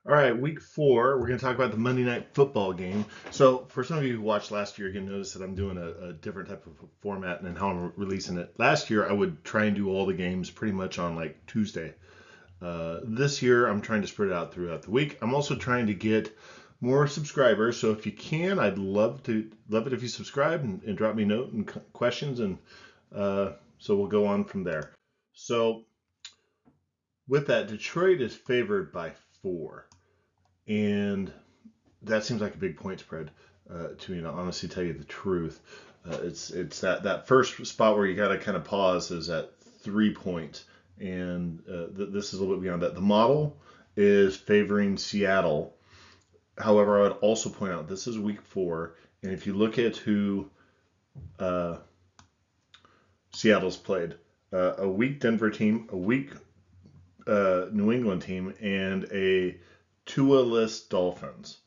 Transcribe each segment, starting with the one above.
All right, week 4, we're going to talk about the Monday Night Football game. So, for some of you who watched last year, you can notice that I'm doing a different type of format and how I'm releasing it. Last year, I would try and do all the games pretty much on like Tuesday. This year, I'm trying to spread it out throughout the week. I'm also trying to get more subscribers. So, if you can, I'd love it if you subscribe and drop me a note and questions, and so we'll go on from there. So, with that, Detroit is favored by 4. And that seems like a big point spread to me. To honestly tell you the truth, it's that first spot where you got to kind of pause is at 3 points, and this is a little bit beyond that. The model is favoring Seattle. However, I would also point out this is week 4, and if you look at who uh, Seattle's played, a weak Denver team, a weak New England team, and a Tua-less Dolphins,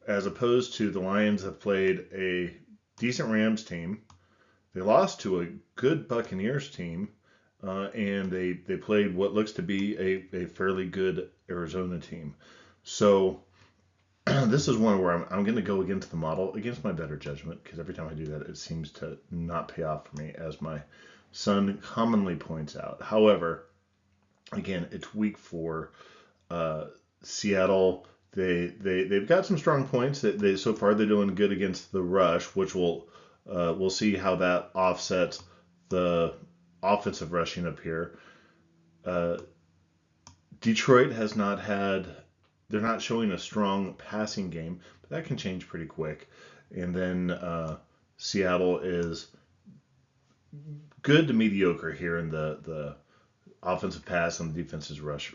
as opposed to the Lions have played a decent Rams team. They lost to a good Buccaneers team, and they played what looks to be a fairly good Arizona team. So this is one where I'm going to go against the model, against my better judgment, because every time I do that, it seems to not pay off for me, as my son commonly points out. However, again, it's week 4. Seattle, they've got some strong points. That they so far they're doing good against the rush, which we'll see how that offsets the offensive rushing up here. Uh, Detroit has not had. They're not showing a strong passing game, but that can change pretty quick. And then Seattle is good to mediocre here in the offensive pass and the defense's rush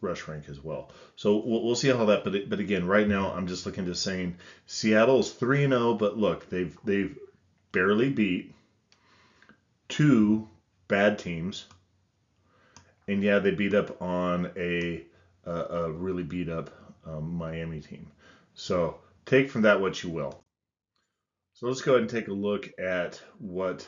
rank as well. So we'll see how that. But again, right now I'm just looking to saying Seattle's 3-0, but look, they've barely beat 2 bad teams, and yeah, they beat up on a really beat up Miami team. So take from that what you will. So let's go ahead and take a look at what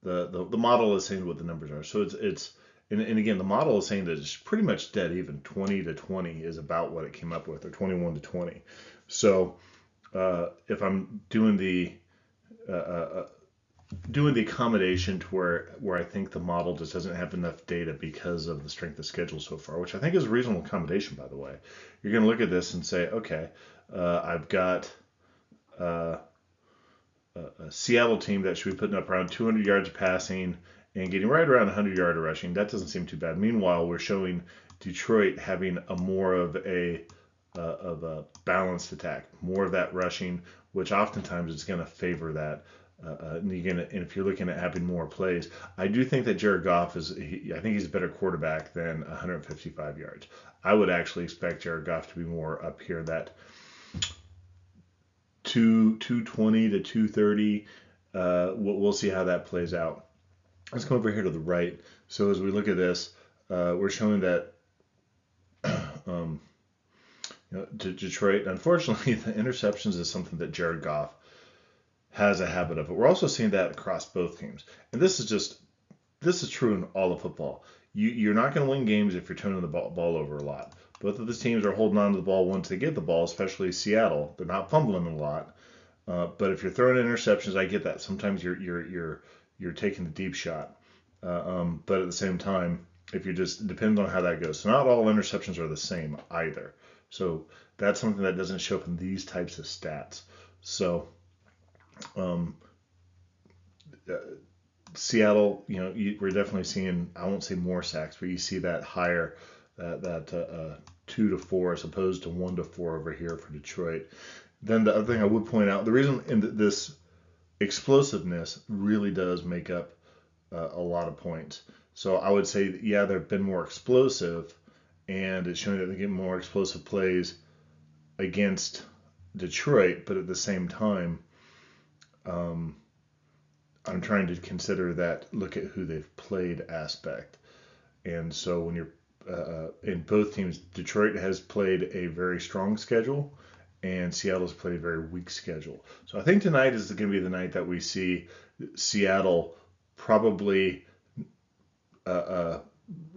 the model is saying what the numbers are. So it's and again, the model is saying that it's pretty much dead even. 20-20 is about what it came up with, or 21-20. So if I'm uh, uh, doing the accommodation to where I think the model just doesn't have enough data because of the strength of schedule so far, which I think is a reasonable accommodation, by the way. You're going to look at this and say, okay, I've got uh, a Seattle team that should be putting up around 200 yards passing and getting right around 100 yards rushing. That doesn't seem too bad. Meanwhile, we're showing Detroit having a more of a balanced attack, more of that rushing, which oftentimes is going to favor that. And if you're looking at having more plays, I do think that Jared Goff I think he's a better quarterback than 155 yards. I would actually expect Jared Goff to be more up here that 220 to 230. We'll see how that plays out. Let's come over here to the right. So as we look at this, we're showing that um, Detroit, unfortunately, the interceptions is something that Jared Goff has a habit of. But we're also seeing that across both teams. And this is true in all of football. You're not going to win games if you're turning the ball over a lot. Both of the teams are holding on to the ball once they get the ball, especially Seattle. They're not fumbling a lot. But if you're throwing interceptions, I get that. Sometimes you're taking the deep shot. But at the same time, if you just depends on how that goes. So not all interceptions are the same either. So that's something that doesn't show up in these types of stats. So um, uh, Seattle, we're definitely seeing. I won't say more sacks, but you see that higher, that 2 to 4 as opposed to 1 to 4 over here for Detroit. Then the other thing I would point out, the reason in this explosiveness really does make up a lot of points. So I would say, yeah, they've been more explosive, and it's showing that they get more explosive plays against Detroit, but at the same time, um, I'm trying to consider that look at who they've played aspect. And so when you're in both teams, Detroit has played a very strong schedule, and Seattle's played a very weak schedule. So I think tonight is going to be the night that we see Seattle probably uh, uh,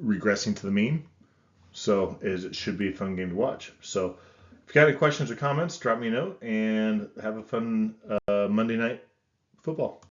regressing to the mean. So it should be a fun game to watch. So If you got any questions or comments, drop me a note and have a fun Monday night football.